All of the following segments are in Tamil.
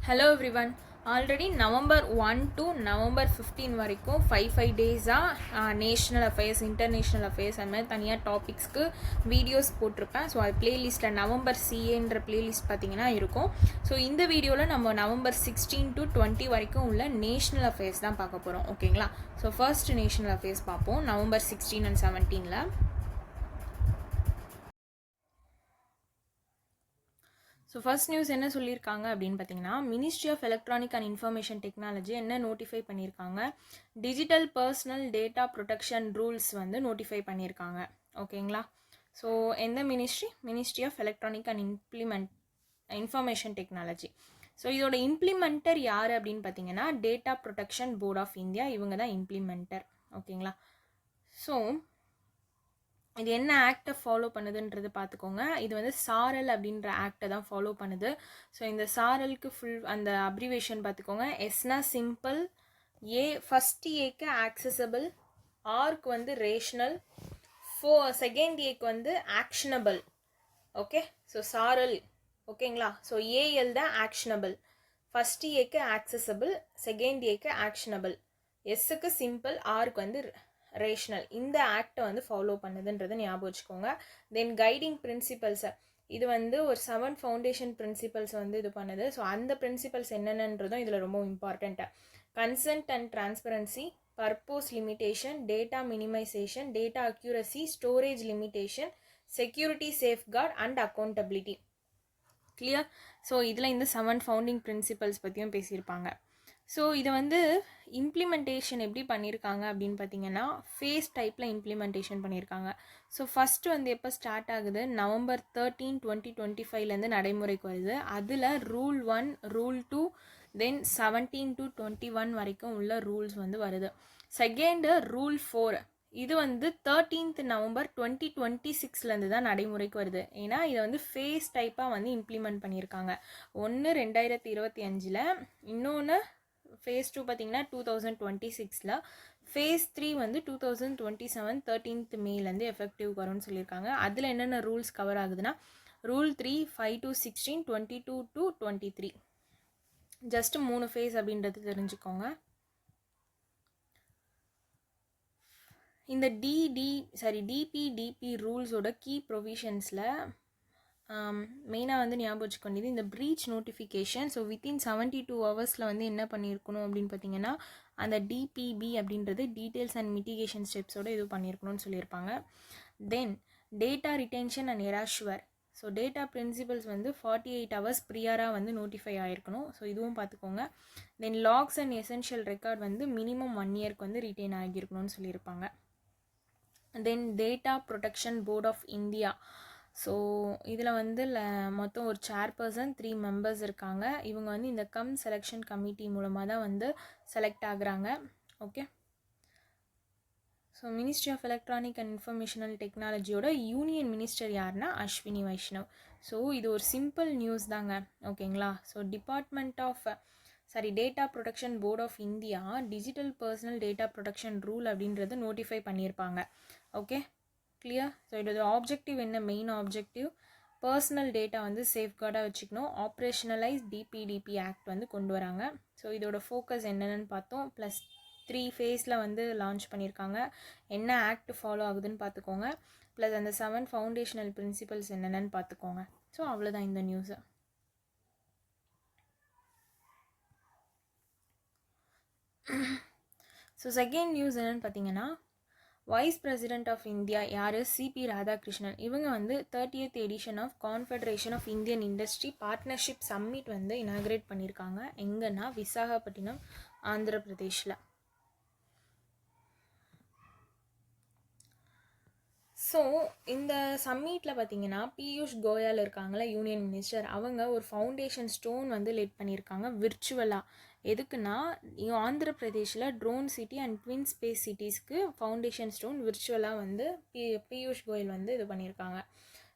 Hello everyone. Already November 1 to November 15 வரைக்கும் 5 டேஸாக நேஷ்னல் அஃபேர்ஸ், இன்டர்நேஷ்னல் அஃபேர்ஸ் அந்த மாதிரி தனியாக டாபிக்ஸ்க்கு வீடியோஸ் போட்டிருப்பேன். ஸோ அது பிளேலிஸ்ட்டில் நவம்பர் சிஏன்ற பிளேலிஸ்ட் பார்த்தீங்கன்னா இருக்கும். ஸோ இந்த வீடியோவில் நம்ம நவம்பர் 16 to 20 வரைக்கும் உள்ள நேஷ்னல் அஃபேர்ஸ் தான் பார்க்க போகிறோம். ஓகேங்களா? ஸோ ஃபர்ஸ்ட் நேஷ்னல் அஃபேர்ஸ் பார்ப்போம். November 16 and 17. So first news என்ன சொல்லியிருக்காங்க அப்படின்னு பார்த்தீங்கன்னா, ministry of electronic and information technology என்ன நோட்டிஃபை பண்ணியிருக்காங்க, digital personal data protection rules வந்து நோட்டிஃபை பண்ணியிருக்காங்க. ஓகேங்களா? ஸோ எந்த ministry of electronic and information technology. So இதோட இம்ப்ளிமெண்டர் யார் அப்படின்னு பார்த்தீங்கன்னா, data protection board of India, இவங்க தான் இம்ப்ளிமெண்டர். ஓகேங்களா? ஸோ இது என்ன ஆக்டை ஃபாலோ பண்ணுதுன்றது பார்த்துக்கோங்க. இது வந்து சாரல் அப்படின்ற ஆக்டை தான் ஃபாலோ பண்ணுது. ஸோ இந்த சாரலுக்கு ஃபுல் அந்த அப்ரிவேஷன் பார்த்துக்கோங்க. எஸ்னா சிம்பிள், ஃபஸ்ட் ஏக்கு ஆக்சசபிள், ஆர்க்கு வந்து ரேஷனல், செகண்ட் ஏக்கு வந்து ஆக்ஷனபிள். ஓகே, ஸோ சாரல். ஓகேங்களா? ஸோ ஏஎல் தான் ஆக்ஷனபிள், ஃபஸ்ட் ஏக்கு ஆக்சசபிள், செகண்ட் ஏக்கு ஆக்ஷனபிள், எஸ்ஸுக்கு சிம்பிள், ஆர்க்கு வந்து ரேஷனல். இந்த ஆக்டை வந்து ஃபாலோ பண்ணுதுன்றதை ஞாபகம் வச்சுக்கோங்க. தென் கைடிங் பிரின்சிபல்ஸை, இது வந்து ஒரு 7 ஃபவுண்டேஷன் பிரின்சிபல்ஸ் வந்து இது பண்ணுது. ஸோ அந்த பிரின்சிபல்ஸ் என்னென்னன்றதும் இதில் ரொம்ப இம்பார்ட்டண்ட்டாக, consent and transparency, purpose limitation, data minimisation, data accuracy, storage limitation, security safeguard and accountability. Clear? So இதில் இந்த 7 ஃபவுண்டிங் பிரின்சிபல்ஸ் பற்றியும் பேசியிருப்பாங்க. ஸோ இதை வந்து இம்ப்ளிமெண்டேஷன் எப்படி பண்ணியிருக்காங்க அப்படின்னு பார்த்தீங்கன்னா, ஃபேஸ் டைப்பில் இம்ப்ளிமெண்டேஷன் பண்ணியிருக்காங்க. ஸோ ஃபஸ்ட்டு வந்து எப்போ ஸ்டார்ட் ஆகுது, நவம்பர் 13, 2025 நடைமுறைக்கு வருது. அதில் ரூல் 1, ரூல் 2, தென் 17 to 21 வரைக்கும் உள்ள ரூல்ஸ் வந்து வருது. செகண்டு ரூல் 4, இது வந்து 13th நவம்பர் 2026 தான் நடைமுறைக்கு வருது. ஏன்னா இதை வந்து ஃபேஸ் டைப்பாக வந்து இம்ப்ளிமெண்ட் பண்ணியிருக்காங்க. ஒன்று 2025, இன்னொன்று ஃபேஸ் 2 பார்த்தீங்கன்னா 2026, ஃபேஸ் 3 வந்து 2027 13th மேலேருந்து எஃபெக்டிவ் வரும்னு சொல்லியிருக்காங்க. அதில் என்னென்ன ரூல்ஸ் கவர் ஆகுதுன்னா, rule 3 5 to 16, 22 to 23, just 3 phase அப்படின்றது தெரிஞ்சுக்கோங்க. இந்த டிபிடிபி ரூல்ஸோட கீ ப்ரொவிஷன்ஸில் மெயினாக வந்து ஞாபகம் வச்சுக்கொண்டது இந்த preach notification. So within 72 hours வந்து என்ன பண்ணியிருக்கணும் அப்படின்னு பார்த்தீங்கன்னா, அந்த டிபிபி அப்படின்றது டீட்டெயில்ஸ் அண்ட் மிட்டிகேஷன் ஸ்டெப்ஸோடு இது பண்ணியிருக்கணும்னு சொல்லியிருப்பாங்க. Then data retention and erasure. So data principals வந்து 48 hours ப்ரியராக வந்து நோட்டிஃபை ஆகிருக்கணும். ஸோ இதுவும் பார்த்துக்கோங்க. Then logs and essential record வந்து மினிமம் 1 yearக்கு வந்து ரிட்டைன் ஆகியிருக்கணும்னு சொல்லியிருப்பாங்க. Then data protection board of India. So இதில் வந்து மொத்தம் ஒரு சேர்பர்சன், 3 members இருக்காங்க. இவங்க வந்து இந்த செலெக்ஷன் கமிட்டி மூலமாக தான் வந்து செலக்ட் ஆகுறாங்க. Okay, so ministry of electronic and informational டெக்னாலஜியோட யூனியன் மினிஸ்டர் யாருன்னா அஸ்வினி வைஷ்ணவ். ஸோ இது ஒரு சிம்பிள் நியூஸ் தாங்க. ஓகேங்களா? So data protection board of India digital personal data protection rule அப்படின்றது நோட்டிஃபை பண்ணியிருப்பாங்க. Okay, clear? ஸோ இதோட ஆப்ஜெக்டிவ் என்ன, மெயின் ஆப்ஜெக்டிவ் பர்சனல் டேட்டா வந்து சேஃப்கார்டாக வச்சுக்கணும். ஆப்ரேஷனலைஸ் டிபிடிபி ஆக்ட் வந்து கொண்டு வராங்க. ஸோ இதோட ஃபோக்கஸ் என்னென்னு பார்த்தோம். ப்ளஸ் 3 ஃபேஸில் வந்து லான்ச் பண்ணியிருக்காங்க. என்ன ஆக்ட் ஃபாலோ ஆகுதுன்னு பார்த்துக்கோங்க. ப்ளஸ் அந்த 7 ஃபவுண்டேஷனல் பிரின்சிபல்ஸ் என்னென்னு பார்த்துக்கோங்க. ஸோ அவ்வளோதான் இந்த நியூஸு. ஸோ செகண்ட் நியூஸ் என்னென்னு பார்த்தீங்கன்னா, வைஸ் பிரசிடென்ட் ஆஃப் இந்தியா யார், சிபி ராதாகிருஷ்ணன். இவங்க வந்து 30th edition of confederation of Indian industry partnership summit வந்து இனாகிரேட் பண்ணியிருக்காங்க. எங்கன்னா விசாகப்பட்டினம், ஆந்திர பிரதேஷில். ஸோ இந்த சம்மிட்டில் பார்த்தீங்கன்னா, பியூஷ் கோயல் இருக்காங்களா யூனியன் மினிஸ்டர், அவங்க ஒரு ஃபவுண்டேஷன் ஸ்டோன் வந்து லேட் பண்ணியிருக்காங்க விர்ச்சுவலாக. எதுக்குன்னா, ஆந்திர பிரதேஷில் drone city and twin space சிட்டிஸ்க்கு ஃபவுண்டேஷன் ஸ்டோன் விர்ச்சுவலாக வந்து பியூஷ் கோயல் வந்து இது பண்ணியிருக்காங்க.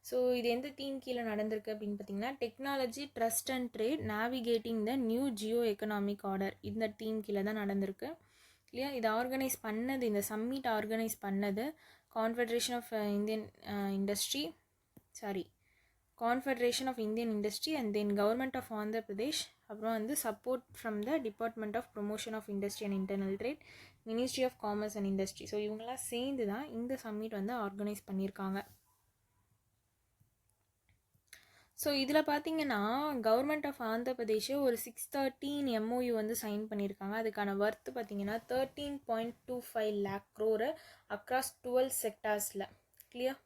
ஸோ இது எந்த தீம் கீழே நடந்திருக்கு அப்படின்னு பார்த்தீங்கன்னா, technology trust and trade navigating the new geo economic order, இந்த தீம் கீழே தான் நடந்திருக்கு. இல்லையா? இதை ஆர்கனைஸ் பண்ணது, இந்த சம்மிட் ஆர்கனைஸ் பண்ணது confederation of Indian industry and then government of Andhra Pradesh அப்புறம் வந்து support from the department of promotion of industry and internal trade, ministry of commerce and industry. So இவங்கெல்லாம் சேர்ந்து தான் இந்த சம்மிட் வந்து ஆர்கனைஸ் பண்ணியிருக்காங்க. ஸோ இதில் பார்த்தீங்கன்னா கவர்மெண்ட் ஆஃப் ஆந்திர பிரதேஷ் ஒரு 613 MOU வந்து சைன் பண்ணியிருக்காங்க. அதுக்கான ஒர்த்து பார்த்தீங்கன்னா 13.25 lakh crore அக்ராஸ் 12 செக்டார்ஸில். கிளியர்.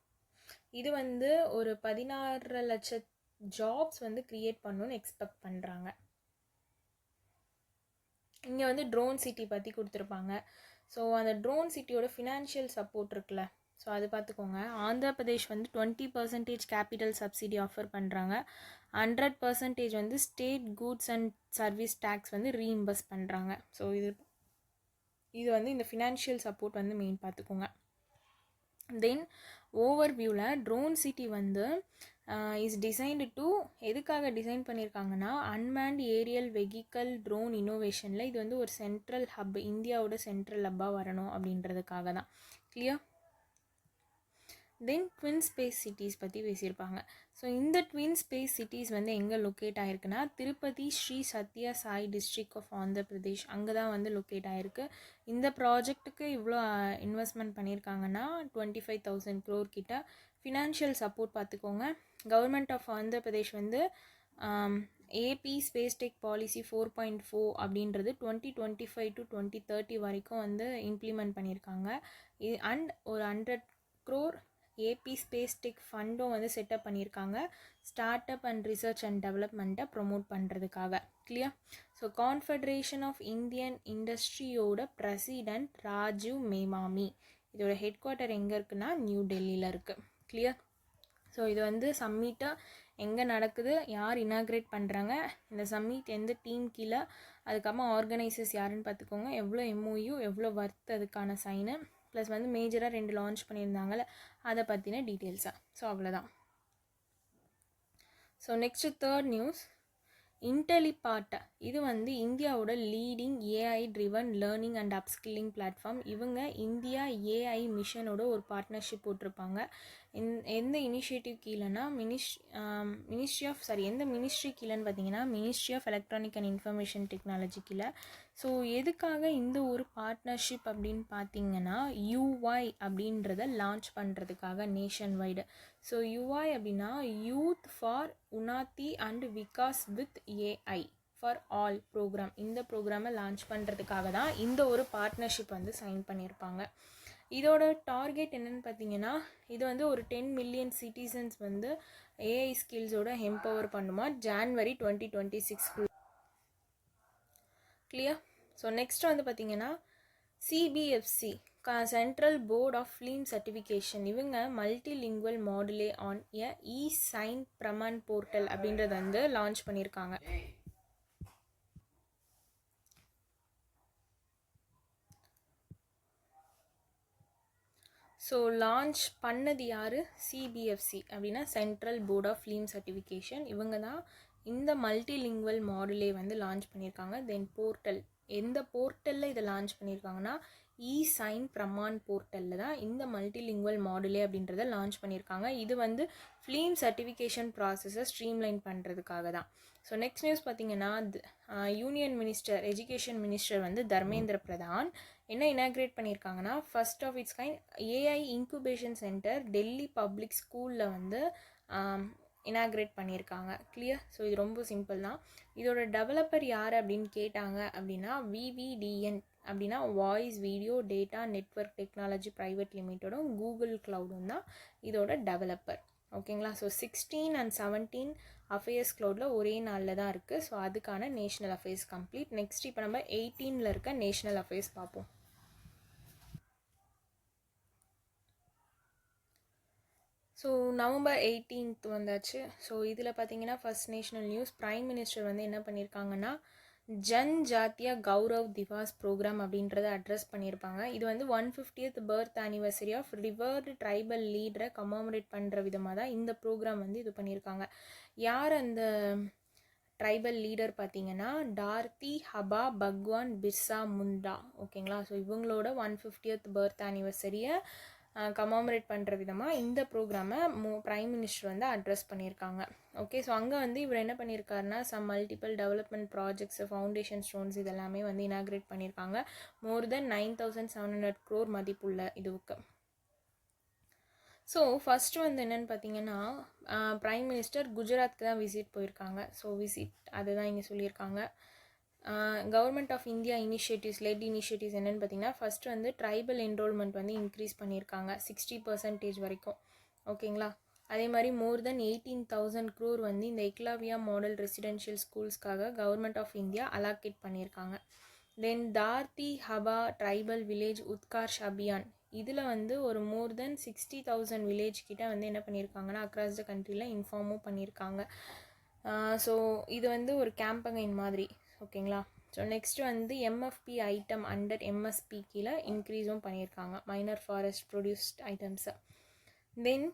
இது வந்து ஒரு 16 லட்சம் ஜாப்ஸ் வந்து க்ரியேட் பண்ணணும்னு எக்ஸ்பெக்ட் பண்ணுறாங்க. இங்கே வந்து ட்ரோன் சிட்டி பற்றி கொடுத்துருப்பாங்க. ஸோ அந்த ட்ரோன் சிட்டியோட ஃபினான்ஷியல் சப்போர்ட் இருக்குல்ல, ஸோ அது பார்த்துக்கோங்க. ஆந்திர பிரதேஷ் வந்து 20% கேபிட்டல் சப்சிடி ஆஃபர் பண்ணுறாங்க. 100% வந்து state goods and service tax வந்து ரீஇம்பர்ஸ் பண்ணுறாங்க. ஸோ இது வந்து இந்த ஃபினான்ஷியல் சப்போர்ட் வந்து மெயின் பார்த்துக்கோங்க. தென் ஓவர்வியூவில் ட்ரோன் சிட்டி வந்து இஸ் டிசைன்டு டு எதுக்காக டிசைன் பண்ணியிருக்காங்கன்னா அன்மேண்ட் ஏரியல் வெஹிக்கல் ட்ரோன் இன்னோவேஷனில் இது வந்து ஒரு சென்ட்ரல் ஹப், இந்தியாவோட சென்ட்ரல் ஹப்பாக வரணும் அப்படின்றதுக்காக தான். Clear. Then twin space cities பற்றி பேசியிருப்பாங்க. ஸோ இந்த ட்வின் ஸ்பேஸ் சிட்டிஸ் வந்து எங்கே லொக்கேட் ஆகிருக்குன்னா திருப்பதி ஸ்ரீ சத்யா சாய் டிஸ்ட்ரிக்ட் ஆஃப் ஆந்திர பிரதேஷ், அங்கே தான் வந்து லொக்கேட் ஆகிருக்கு. இந்த ப்ராஜெக்ட்டுக்கு இவ்வளோ இன்வெஸ்ட்மெண்ட் பண்ணியிருக்காங்கன்னா 25,000 crore கிட்ட. ஃபினான்ஷியல் சப்போர்ட் பார்த்துக்கோங்க. கவர்மெண்ட் ஆஃப் ஆந்திர பிரதேஷ் வந்து ஏபி ஸ்பேஸ் டெக் பாலிசி 4.4 அப்படின்றது 2025 to 2030 வரைக்கும் வந்து இம்ப்ளிமெண்ட் பண்ணியிருக்காங்க. அண்ட் ஒரு 100 crore ஏபி ஸ்பேஸ் டெக் ஃபண்டும் வந்து செட்டப் பண்ணியிருக்காங்க startup and research and டெவலப்மெண்ட்டை ப்ரொமோட் பண்ணுறதுக்காக. Clear. So confederation of Indian இண்டஸ்ட்ரியோட பிரசிடெண்ட் ராஜீவ் மேமாமி, இதோட ஹெட் குவார்ட்டர் எங்கே இருக்குன்னா நியூ டெல்லியில் இருக்குது. கிளியர். ஸோ இது வந்து சம்மிட்டாக எங்கே நடக்குது, யார் இனாக்ரேட் பண்ணுறாங்க, இந்த சம்மிட் எந்த டீம் கீழே, அதுக்கப்புறமா ஆர்கனைசர்ஸ் யாருன்னு பார்த்துக்கோங்க, எவ்வளோ MOU, எவ்வளோ ஒர்த் அதுக்கான சைனு, ப்ளஸ் வந்து மேஜராக 2 லான்ச் பண்ணியிருந்தாங்கல்ல அதை பற்றின டீட்டெயில்ஸாக. ஸோ அவ்வளோதான். So next third news, Intellipaat. இது வந்து இந்தியாவோட leading AI driven learning and upskilling platform. இவங்க இந்தியா ஏஐ மிஷனோட ஒரு பார்ட்னர்ஷிப் போட்டிருப்பாங்க. எந்த இனிஷியேட்டிவ் கீழேன்னா எந்த மினிஸ்ட்ரி கீழேன்னு பார்த்தீங்கன்னா ministry of electronic and information technology கீழே. ஸோ எதுக்காக இந்த ஒரு பார்ட்னர்ஷிப் அப்படின்னு பார்த்தீங்கன்னா UI அப்படின்றத லான்ச் பண்ணுறதுக்காக நேஷன் வைடு. ஸோ UI அப்படின்னா youth for Unnati and Vikas with AI for all programme. இந்த ப்ரோக்ராமை லான்ச் பண்ணுறதுக்காக தான் இந்த ஒரு பார்ட்னர்ஷிப் வந்து சைன் பண்ணியிருப்பாங்க. இதோட டார்கெட் என்னென்னு பார்த்தீங்கன்னா இது வந்து ஒரு 10 million சிட்டிசன்ஸ் வந்து ஏஐ ஸ்கில்ஸோட எம்பவர் பண்ணுமா January 2026. கிளியர். ஸோ நெக்ஸ்ட் வந்து பார்த்தீங்கன்னா CBFC central board of film certification. இவங்க multilingual module on a e sign Pramaan portal அப்படின்றத வந்து லான்ச் பண்ணியிருக்காங்க. ஸோ லான்ச் பண்ணது யார்? CBFC அப்படின்னா central board of film certification. இவங்க தான் இந்த மல்டிலிங்குவல் மாடுலே வந்து லான்ச் பண்ணியிருக்காங்க. தென் போர்ட்டல், எந்த போர்ட்டலில் இதை லான்ச் பண்ணியிருக்காங்கன்னா இ-சைன் பிரமான் போர்ட்டலில் தான் இந்த மல்டிலிங்குவல் மாடுலே அப்படின்றத லான்ச் பண்ணியிருக்காங்க. இது வந்து ஃபிலிம் சர்டிஃபிகேஷன் ப்ராசஸை ஸ்ட்ரீம்லைன் பண்ணுறதுக்காக தான். ஸோ நெக்ஸ்ட் நியூஸ் பார்த்தீங்கன்னா யூனியன் மினிஸ்டர், எஜுகேஷன் மினிஸ்டர் வந்து தர்மேந்திர பிரதான் என்ன இனாக்ரேட் பண்ணியிருக்காங்கன்னா first of its kind AI incubation centre Delhi public ஸ்கூலில் வந்து இனாக்ரேட் பண்ணியிருக்காங்க. கிளியர். ஸோ இது ரொம்ப சிம்பிள் தான். இதோட டெவலப்பர் யார் அப்படின்னு கேட்டாங்க அப்படின்னா VVDN அப்படின்னா voice video data network technology private லிமிட்டடும் கூகுள் க்ளவுடும் தான் இதோட டெவலப்பர். ஓகேங்களா. ஸோ 16 and 17 அஃபேர்ஸ் க்ளவுடில் ஒரே நாளில் தான் இருக்குது. ஸோ அதுக்கான நேஷ்னல் அஃபேர்ஸ் கம்ப்ளீட். நெக்ஸ்ட் இப்போ நம்ம 18ல் இருக்க நேஷ்னல் அஃபேர்ஸ் பார்ப்போம். ஸோ November 18th வந்தாச்சு. ஸோ இதில் பார்த்தீங்கன்னா first national news, prime minister வந்து என்ன பண்ணியிருக்காங்கன்னா ஜன் ஜாத்தியா கௌரவ் திவாஸ் ப்ரோக்ராம் அப்படின்றத அட்ரஸ் பண்ணியிருப்பாங்க. இது வந்து 150th birth anniversary of revered tribal லீடரை கமாமரேட் பண்ணுற விதமாக தான் இந்த ப்ரோக்ராம் வந்து இது பண்ணியிருக்காங்க. யார் அந்த ட்ரைபல் லீடர் பார்த்தீங்கன்னா டார்த்தி ஹபா பக்வான் பிர்சா முண்டா. ஓகேங்களா. ஸோ இவங்களோட 150th பர்த் ஆனிவர்சரியை கமாமரேட் பண்ணுற விதமாக இந்த ப்ரோக்ராமை ப்ரைம் மினிஸ்டர் வந்து அட்ரஸ் பண்ணியிருக்காங்க. ஓகே, ஸோ அங்கே வந்து இவர் என்ன பண்ணியிருக்காருன்னா multiple development projects, foundation stones இதெல்லாமே வந்து இனாக்ரேட் பண்ணியிருக்காங்க. மோர் தென் 9,700 crore மதிப்புள்ள இதுவுக்கு. ஸோ ஃபஸ்ட்டு வந்து என்னென்னு பார்த்தீங்கன்னா, ப்ரைம் மினிஸ்டர் குஜராத்துக்கு தான் விசிட் போயிருக்காங்க. ஸோ அதுதான் இங்கே சொல்லியிருக்காங்க. Government of India led initiatives என்னென்னு பார்த்தீங்கன்னா, ஃபஸ்ட்டு வந்து ட்ரைபல் என்ரோல்மெண்ட் வந்து இன்க்ரீஸ் பண்ணியிருக்காங்க 60% வரைக்கும். ஓகேங்களா, அதே மாதிரி மோர் தென் 18,000 crore வந்து இந்த எக்லாவியா மாடல் ரெசிடென்ஷியல் ஸ்கூல்ஸ்க்காக கவர்மெண்ட் ஆஃப் இந்தியா அலாக்கேட் பண்ணியிருக்காங்க. Then Dharti Aaba tribal village Utkarsh Abhiyan, இதில் வந்து ஒரு மோர் தென் 60,000 வில்லேஜ் கிட்ட வந்து என்ன பண்ணியிருக்காங்கன்னா அக்ராஸ் த கண்ட்ரியில் இன்ஃபார்மும் பண்ணியிருக்காங்க. ஸோ இது வந்து ஒரு கேம்பெயின் மாதிரி. ஓகேங்களா, ஸோ நெக்ஸ்ட் வந்து எம்எஃப்பி ஐட்டம் அண்டர் எம்எஸ்பி கீழே இன்க்ரீஸும் பண்ணியிருக்காங்க, மைனர் ஃபாரஸ்ட் ப்ரொடியூஸ்ட் ஐட்டம்ஸை. தென்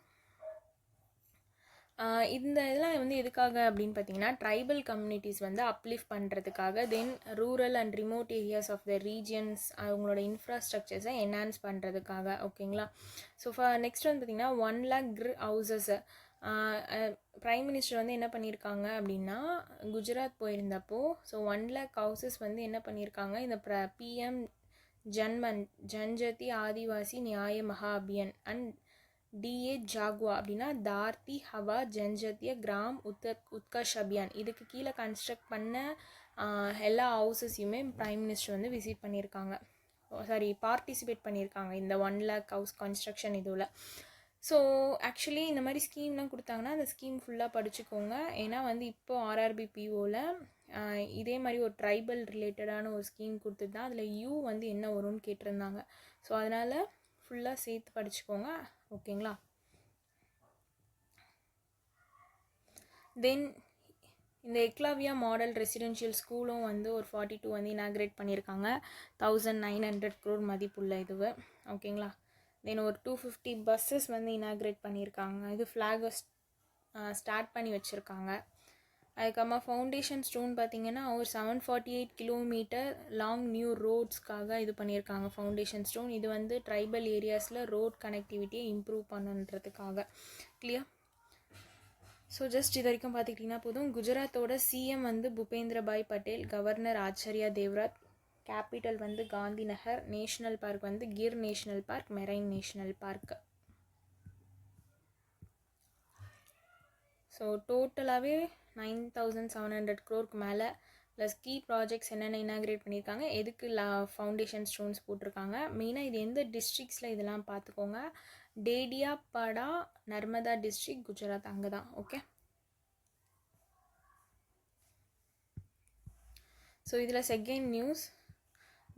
இந்த இதெல்லாம் வந்து எதுக்காக அப்படின்னு பார்த்தீங்கன்னா, ட்ரைபல் கம்யூனிட்டிஸ் வந்து அப்லிஃப்ட் பண்ணுறதுக்காக, then rural and remote areas of the regions அவங்களோட இன்ஃப்ராஸ்ட்ரக்சர்ஸை என்ஹான்ஸ் பண்ணுறதுக்காக. ஓகேங்களா, ஸோ நெக்ஸ்ட் வந்து பார்த்திங்கன்னா 1 lakh ஹவுசஸை ப்ரைம் மினிஸ்டர் வந்து என்ன பண்ணியிருக்காங்க அப்படின்னா, குஜராத் போயிருந்தப்போ ஸோ 1 lakh ஹவுசஸ் வந்து என்ன பண்ணியிருக்காங்க, இந்த பிஎம் ஜன்ஜதி ஆதிவாசி நியாய மகா அபியான் அண்ட் டிஏ ஜாகுவா அப்படின்னா தார்த்தி ஹவா ஜன்ஜத்திய கிராம் உத்கர்ஷ் அபியான், இதுக்கு கீழே கன்ஸ்ட்ரக்ட் பண்ண எல்லா ஹவுசஸையுமே ப்ரைம் மினிஸ்டர் வந்து விசிட் பண்ணியிருக்காங்க. பார்ட்டிசிபேட் பண்ணியிருக்காங்க இந்த 1 lakh ஹவுஸ் கன்ஸ்ட்ரக்ஷன் இதுவில். ஸோ ஆக்சுவலி இந்த மாதிரி ஸ்கீம்லாம் கொடுத்தாங்கன்னா அந்த ஸ்கீம் ஃபுல்லாக படிச்சுக்கோங்க. ஏன்னா வந்து இப்போ ஆர்ஆர்பிபிஓவில் இதே மாதிரி ஒரு ட்ரைபல் ரிலேட்டடான ஒரு ஸ்கீம் கொடுத்துட்டு தான் அதில் யூ வந்து என்ன வரும்னு கேட்டிருந்தாங்க. ஸோ அதனால் ஃபுல்லாக சேர்த்து படிச்சுக்கோங்க. ஓகேங்களா, தென் இந்த எக்லாவியா மாடல் ரெசிடென்ஷியல் ஸ்கூலும் வந்து ஒரு 42 வந்து இனாக்ரேட் பண்ணியிருக்காங்க, 1,900 crore மதிப்புள்ள இதுவு. ஓகேங்களா, தென் ஒரு 250 பஸ்ஸஸ் வந்து இனாக்ரேட் பண்ணியிருக்காங்க. இது ஃப்ளாகை ஸ்டார்ட் பண்ணி வச்சுருக்காங்க. அதுக்கப்புறமா ஃபவுண்டேஷன் ஸ்டோன் பார்த்திங்கன்னா ஒரு 748 கிலோமீட்டர் லாங் நியூ ரோட்ஸ்க்காக இது பண்ணியிருக்காங்க ஃபவுண்டேஷன் ஸ்டோன். இது வந்து ட்ரைபல் ஏரியாஸில் ரோட் கனெக்டிவிட்டியை இம்ப்ரூவ் பண்ணுன்றதுக்காக. கிளியர்? ஸோ ஜஸ்ட் இது வரைக்கும் பார்த்துக்கிட்டிங்கன்னா போதும். குஜராத்தோட சிஎம் வந்து பூபேந்திரபாய் பட்டேல், கவர்னர் ஆச்சாரியா தேவ்ராத், கேபிட்டல் வந்து காந்தி நகர், நேஷ்னல் பார்க் வந்து Gir national park, marine national park. So டோட்டலாகவே 9,700 crore மேலே ப்ளஸ் கீ ப்ராஜெக்ட்ஸ் என்னென்ன இனாக்ரேட் பண்ணியிருக்காங்க, எதுக்கு ஃபவுண்டேஷன் ஸ்டோன்ஸ் போட்டிருக்காங்க, மெயினாக இது எந்த டிஸ்ட்ரிக்ஸில் இதெல்லாம் பார்த்துக்கோங்க. டேடியாபாடா நர்மதா டிஸ்ட்ரிக்ட் குஜராத், அங்கே தான். ஓகே, ஸோ இதில் second news,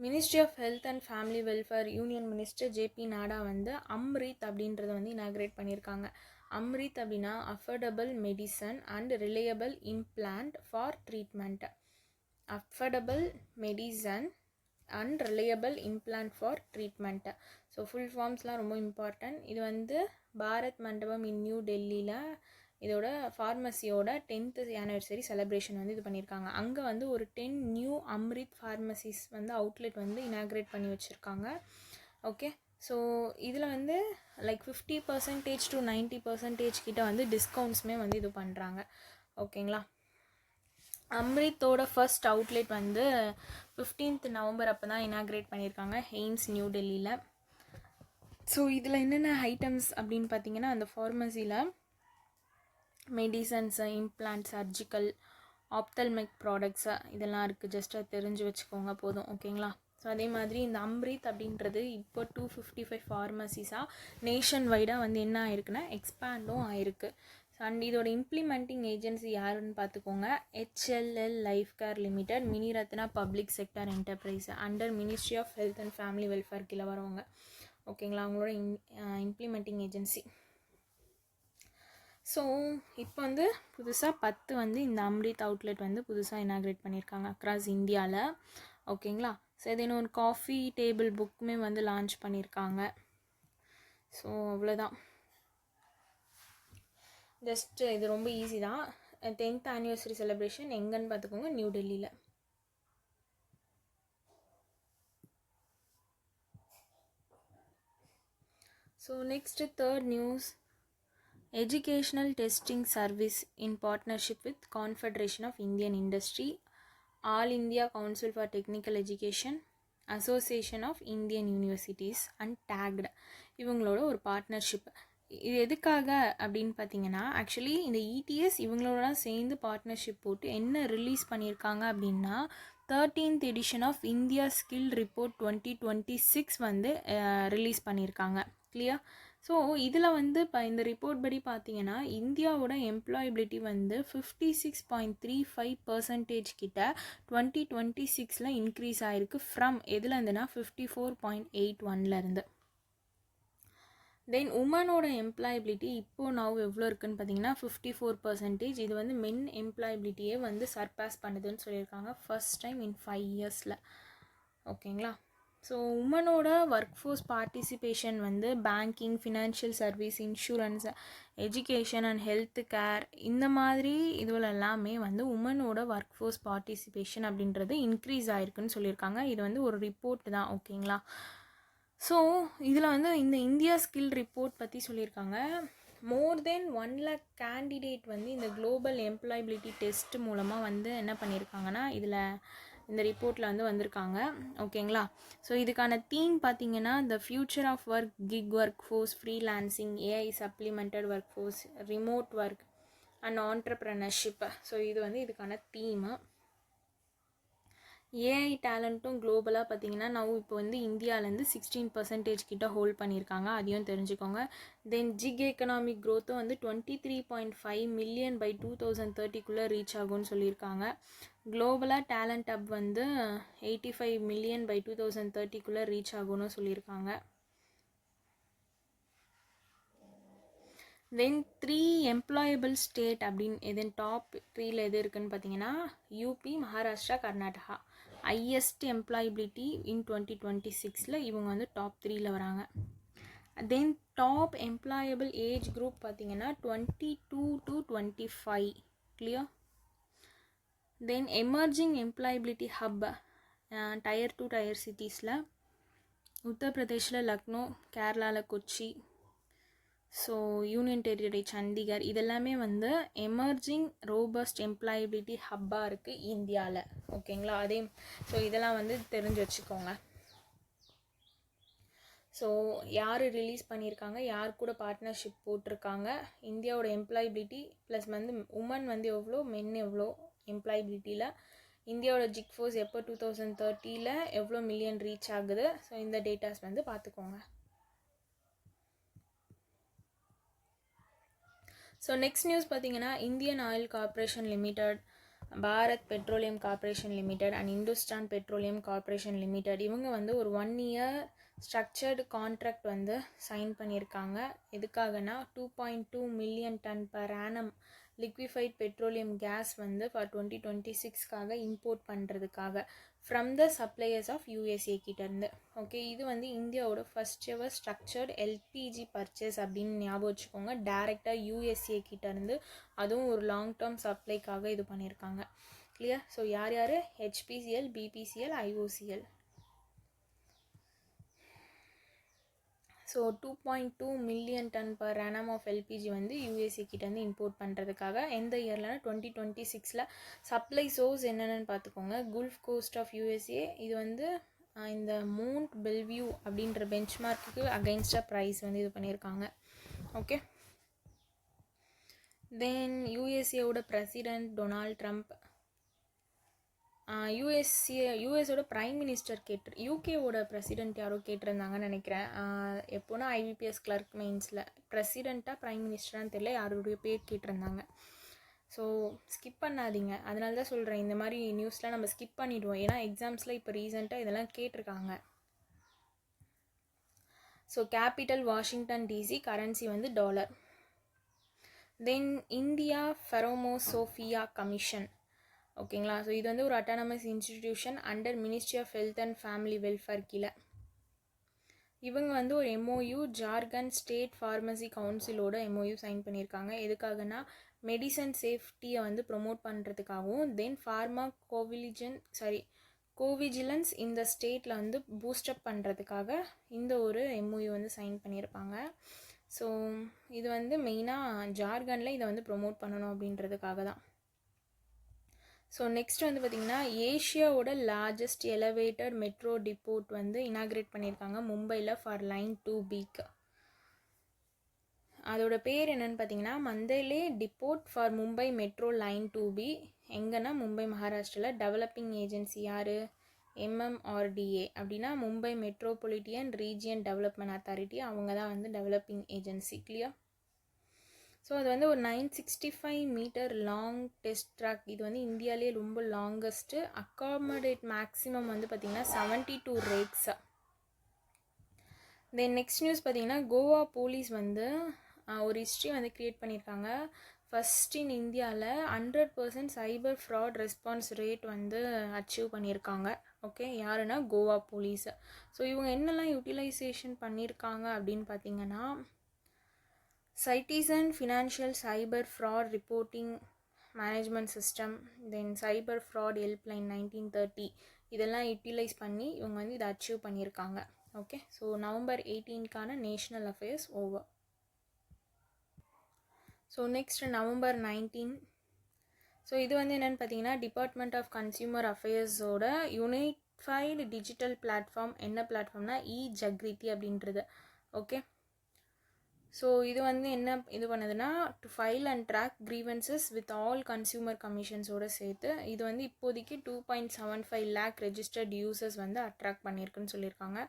ministry of health and family welfare union minister JP Nadda வந்து அம்ரித் அப்படின்றத வந்து இனாக்ரேட் பண்ணியிருக்காங்க. அம்ரித் அப்படின்னா affordable medicine and reliable implant for treatment. Affordable medicine and reliable implant for treatment. So full ஃபார்ம்ஸ்லாம் ரொம்ப இம்பார்ட்டன்ட். இது வந்து பாரத் மண்டபம் இன் நியூ டெல்லியில் இதோட ஃபார்மசியோட 10th anniversary செலிப்ரேஷன் வந்து இது பண்ணியிருக்காங்க. அங்கே வந்து ஒரு 10 நியூ அம்ரித் ஃபார்மசிஸ் வந்து அவுட்லெட் வந்து இனாக்ரேட் பண்ணி வச்சுருக்காங்க. ஓகே, ஸோ இதில் வந்து லைக் 50% to 90% கிட்ட வந்து டிஸ்கவுண்ட்ஸுமே வந்து இது பண்ணுறாங்க. ஓகேங்களா, அம்ரித்தோட ஃபர்ஸ்ட் அவுட்லெட் வந்து 15th November அப்போ தான் இனாக்ரேட் பண்ணியிருக்காங்க எய்ம்ஸ் நியூ டெல்லியில். ஸோ இதில் என்னென்ன ஐட்டம்ஸ் அப்படின்னு பார்த்தீங்கன்னா, அந்த ஃபார்மசியில் medicines, implant, surgical, ophthalmic products இதெல்லாம் இருக்குது. ஜஸ்ட் அது தெரிஞ்சு வச்சுக்கோங்க போதும். ஓகேங்களா, ஸோ அதே மாதிரி இந்த அம்ரித் அப்படின்றது இப்போ 255 ஃபார்மசிஸாக நேஷன் வைடாக வந்து என்ன ஆயிருக்குன்னா எக்ஸ்பேண்டும் ஆயிருக்கு. அண்ட் இதோட இம்ப்ளிமெண்டிங் ஏஜென்சி யாருன்னு பார்த்துக்கோங்க, HLL life care limited, mini Ratna public sector enterprise under ministry of health and family welfare கீழே வரவங்க. ஓகேங்களா, அவங்களோட இம்ப்ளிமெண்டிங் ஏஜென்சி. ஸோ இப்போ வந்து புதுசாக 10 வந்து இந்த அம்ரித் அவுட்லெட் வந்து புதுசாக இனாக்ரேட் பண்ணியிருக்காங்க அக்ராஸ் இந்தியாவில். ஓகேங்களா, ஸோ இது இன்னும் ஒரு காஃபி டேபிள் புக்குமே வந்து லான்ச் பண்ணியிருக்காங்க. ஸோ அவ்வளோதான். ஜஸ்ட்டு இது ரொம்ப ஈஸி தான். 10th anniversary செலிப்ரேஷன் எங்கன்னு பார்த்துக்கோங்க, நியூ டெல்லியில். So next third news, educational testing service in partnership with Confederation of Indian Industry, All India Council for Technical Education, Association of Indian Universities and tagged இவங்களோட ஒரு பார்ட்னர்ஷிப். இது எதுக்காக அப்படின்னு பார்த்தீங்கன்னா, ஆக்சுவலி இந்த இடிஎஸ் இவங்களோட சேர்ந்து பார்ட்னர்ஷிப் போட்டு என்ன ரிலீஸ் பண்ணியிருக்காங்க அப்படின்னா 13th edition of India skill report 2026 வந்து ரிலீஸ் பண்ணியிருக்காங்க. கிளியர்? ஸோ இதில் வந்து இப்போ இந்த ரிப்போர்ட் படி பார்த்தீங்கன்னா இந்தியாவோட எம்ப்ளாயபிலிட்டி வந்து 56.35% கிட்ட 2026 இன்க்ரீஸ் ஆகிருக்கு. ஃப்ரம் எதில் இருந்துன்னா 54.81 தென் உமனோட எம்ப்ளாயபிலிட்டி இப்போது நான் எவ்வளோ இருக்குதுன்னு பார்த்தீங்கன்னா 54%. இது வந்து மென் எம்ப்ளாயபிலிட்டியே வந்து சர்பாஸ் பண்ணுதுன்னு சொல்லியிருக்காங்க ஃபர்ஸ்ட் டைம் இன் 5 இயர்ஸில். ஓகேங்களா? ஸோ உமனோட ஒர்க் ஃபோர்ஸ் பார்ட்டிசிபேஷன் வந்து banking, financial service, insurance, education and health care இந்த மாதிரி இதுவில் எல்லாமே வந்து உமனோட ஒர்க் ஃபோர்ஸ் பார்ட்டிசிபேஷன் அப்படின்றது இன்க்ரீஸ் ஆகிருக்குன்னு சொல்லியிருக்காங்க. இது வந்து ஒரு ரிப்போர்ட் தான். ஓகேங்களா? ஸோ இதில் வந்து இந்த இந்தியா ஸ்கில் ரிப்போர்ட் பற்றி சொல்லியிருக்காங்க. மோர் தென் 1 lakh கேண்டிடேட் வந்து இந்த குளோபல் எம்ப்ளாயபிலிட்டி டெஸ்ட் மூலமாக வந்து என்ன பண்ணியிருக்காங்கன்னா இதில் இந்த ரிப்போர்ட்டில் வந்து வந்திருக்காங்க. ஓகேங்களா? ஸோ இதுக்கான தீம் பார்த்தீங்கன்னா the future of work, gig work force, freelancing, AI supplemented work force, remote work and entrepreneurship. So இது வந்து இதுக்கான தீமு. ஏஐ டேலண்ட்டும் குளோபலாக பார்த்தீங்கன்னா நான் இப்போ வந்து இந்தியாவிலேருந்து 16% கிட்ட ஹோல்ட் பண்ணியிருக்காங்க. அதையும் தெரிஞ்சுக்கோங்க. தென் ஜிக் எக்கனாமிக் க்ரோத்தும் வந்து 23.5 மில்லியன் பை 2030 ரீச் ஆகும்னு சொல்லியிருக்காங்க. குளோபலாக டேலண்ட் ஹப் வந்து 85 மில்லியன் பை 2030 ரீச் ஆகும்னு சொல்லியிருக்காங்க. தென் 3 எம்ப்ளாயபிள் ஸ்டேட் அப்படின்னு எது டாப் 3ல எது இருக்குதுன்னு பார்த்தீங்கன்னா UP, Maharashtra, Karnataka. Highest employability in 2026 இவங்க வந்து டாப் 3ல வராங்க. Then top employable age group பார்த்தீங்கன்னா 22 to 25. Clear? Then emerging employability hub tier 2 tier சிட்டிஸில் உத்தரப்பிரதேஷில் லக்னோ, கேரளாவில் Kochi, so union territory Chandigarh, இதெல்லாமே வந்து எமர்ஜிங் ரோபஸ்ட் எம்ப்ளாயபிலிட்டி ஹப்பாக இருக்குது இந்தியாவில். ஓகேங்களா? அதே ஸோ இதெல்லாம் வந்து தெரிஞ்சு வச்சுக்கோங்க. ஸோ யார் ரிலீஸ் பண்ணியிருக்காங்க, யார் கூட பார்ட்னர்ஷிப் போட்டிருக்காங்க, இந்தியாவோட எம்ப்ளாயபிலிட்டி ப்ளஸ் வந்து உமன் வந்து எவ்வளோ, மென் எவ்வளோ எம்ப்ளாயபிலிட்டியில், இந்தியாவோட ஜிக் ஃபோர்ஸ் எப்போ 2030 எவ்வளோ மில்லியன் ரீச் ஆகுது. ஸோ இந்த டேட்டாஸ் வந்து பார்த்துக்கோங்க. ஸோ நெக்ஸ்ட் நியூஸ் பார்த்தீங்கன்னா Indian oil corporation limited, Bharat petroleum corporation limited and Hindustan petroleum corporation limited இவங்க வந்து ஒரு 1 year ஸ்ட்ரக்சர்டு கான்ட்ராக்ட் வந்து சைன் பண்ணியிருக்காங்க. எதுக்காகனா 2.2 million tonne per annum liquefied petroleum gas வந்து ஃபார் 2026க்காக இம்போர்ட் பண்ணுறதுக்காக from the suppliers of USA கிட்டேருந்து. ஓகே, இது வந்து இந்தியாவோட first ever structured LPG purchase அப்படின்னு ஞாபகம் வச்சுக்கோங்க. டேரெக்டாக யூஎஸ்ஏ கிட்டேருந்து, அதுவும் ஒரு லாங் டேர்ம் சப்ளைக்காக இது பண்ணியிருக்காங்க. கிளியர்? ஸோ யார் யார்? HPCL, BPCL, IOCL. So 2.2 million tonne per annum of LPG வந்து யூஎஸ்ஏ கிட்டேருந்து இம்போர்ட் பண்ணுறதுக்காக எந்த இயர்லனா 2026. சப்ளை சோர்ஸ் என்னென்னு பார்த்துக்கோங்க. Gulf coast of USA. இது வந்து இந்த மவுண்ட் பெல்வியூ அப்படின்ற பெஞ்ச்மார்க்குக்கு அகைன்ஸ்டாக ப்ரைஸ் வந்து இது பண்ணியிருக்காங்க. ஓகே, தென் யூஎஸ்ஏவோட பிரசிடெண்ட் டொனால்ட் ட்ரம்ப், யூஎஸோட ப்ரைம் மினிஸ்டர் யூகேவோட பிரசிடெண்ட் யாரோ கேட்டிருந்தாங்கன்னு நினைக்கிறேன். எப்போனா ஐபிபிஎஸ் கிளர்க் மெயின்ஸில் பிரசிடெண்ட்டாக ப்ரைம் மினிஸ்டரான்னு தெரியல, யாருடைய பேர் கேட்டிருந்தாங்க. ஸோ ஸ்கிப் பண்ணாதீங்க. அதனால தான் சொல்கிறேன், இந்த மாதிரி நியூஸ்லாம் நம்ம ஸ்கிப் பண்ணிவிடுவோம். ஏன்னா எக்ஸாம்ஸில் இப்போ ரீசெண்டாக இதெல்லாம் கேட்டிருக்காங்க. So capital Washington DC, currency வந்து $. Then India pharmacopoeia commission. ஓகேங்களா? ஸோ இது வந்து ஒரு autonomous institution under ministry of health and family welfare கீழே. இவங்க வந்து ஒரு எம்ஓயு ஜார்க்கண்ட் ஸ்டேட் ஃபார்மசி கவுன்சிலோட எம்ஓயு சைன் பண்ணியிருக்காங்க. எதுக்காகனா மெடிசன் சேஃப்டியை வந்து ப்ரொமோட் பண்ணுறதுக்காகவும் தென் கோவிஜிலன்ஸ் இந்த ஸ்டேட்டில் வந்து பூஸ்டப் பண்ணுறதுக்காக இந்த ஒரு MOU வந்து சைன் பண்ணியிருப்பாங்க. ஸோ இது வந்து மெயினாக ஜார்க்கண்டில் இதை வந்து ப்ரொமோட் பண்ணணும் அப்படின்றதுக்காக தான். ஸோ நெக்ஸ்ட் வந்து பார்த்திங்கன்னா ஏஷியாவோட லார்ஜஸ்ட் எலவேட்டட் மெட்ரோ டிப்போட் வந்து இனாக்ரேட் பண்ணியிருக்காங்க மும்பையில் ஃபார் லைன் 2Bக்கு. அதோட பேர் என்னென்னு பார்த்தீங்கன்னா Mandale depot for Mumbai metro line 2B. எங்கன்னா மும்பை மகாராஷ்டிராவில். டெவலப்பிங் ஏஜென்சி யார்? MMRDA அப்படின்னா Mumbai metropolitan region development authority. அவங்க தான் வந்து டெவலப்பிங் ஏஜென்சி. கிளியர்? ஸோ அது வந்து ஒரு 965 மீட்டர் லாங் டெஸ்ட் ட்ராக். இது வந்து இந்தியாவிலே ரொம்ப லாங்கஸ்ட்டு. அக்காமடேட் மேக்ஸிமம் வந்து பார்த்திங்கன்னா 72 rakes. தென் நெக்ஸ்ட் நியூஸ் பார்த்திங்கன்னா கோவா போலீஸ் வந்து ஒரு ஹிஸ்ட்ரி வந்து க்ரியேட் பண்ணியிருக்காங்க. ஃபஸ்ட் இன் இந்தியாவில் 100% சைபர் ஃப்ராட் ரெஸ்பான்ஸ் ரேட் வந்து அச்சீவ் பண்ணியிருக்காங்க. ஓகே, யாருன்னா கோவா போலீஸ். ஸோ இவங்க என்னெல்லாம் யூட்டிலைசேஷன் பண்ணியிருக்காங்க அப்படின்னு பார்த்தீங்கன்னா Citizen Financial Cyber Fraud Reporting Management System, then Cyber Fraud Helpline 1930 இதெல்லாம் யூட்டிலைஸ் பண்ணி இவங்க வந்து இதை அச்சீவ் பண்ணியிருக்காங்க. ஓகே, ஸோ நவம்பர் 18க்கான national affairs over. So next November 19. So இது வந்து என்னென்னு பார்த்தீங்கன்னா டிபார்ட்மெண்ட் ஆஃப் கன்சியூமர் அஃபேர்ஸோட யூனிஃபைடு டிஜிட்டல் பிளாட்ஃபார்ம். என்ன பிளாட்ஃபார்ம்னா ஜக்ரிதி அப்படின்றது. ஓகே, ஸோ இது வந்து என்ன இது பண்ணுதுன்னா to file and track grievances with all consumer கமிஷன்ஸோடு சேர்த்து இது வந்து இப்போதைக்கு 2.75 lakh ரெஜிஸ்டர்ட் யூசர்ஸ் வந்து அட்ராக்ட் பண்ணியிருக்குன்னு சொல்லியிருக்காங்க.